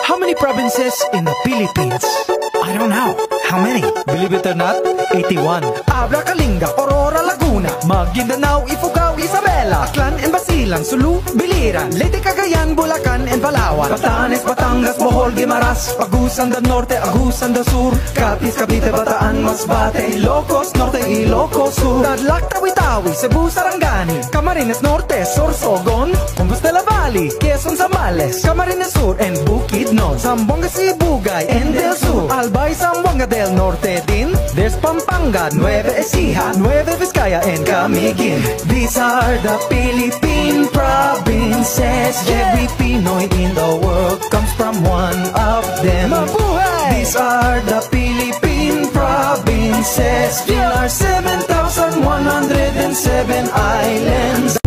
How many provinces in the Philippines? I don't know. How many? Believe it or not, 81. Abra, Kalinga, Aurora, Laguna, Maguindanao, Ifugao, Isabela, Aklan and Basilan, Sulu, Biliran, Leyte, Cagayan, Bulacan and Palawan, Batanes, Batangas, Bohol, Guimaras, Agusan del Norte, Agusan del Sur, Capiz, Cavite, Bataan, Masbate, Ilocos Norte, Ilocos Sur, Tarlac, Tawi-Tawi, Cebu, Sarangani, Camarines Norte, Sorsogon, Cumbres de la Valley, Quezon, Zambales, Camarines Sur and Bukidnon, Zamboanga, Sibugay and Del Sur, Albay, Zamboanga del Norte din. There's Pampanga, Nueva Ecija, Nueva Vizcaya and Camiguin. These are the Philippine provinces. Every Pinoy in the world comes from one of them. Mabuhay! These are the Philippine provinces. There are 7,107 islands.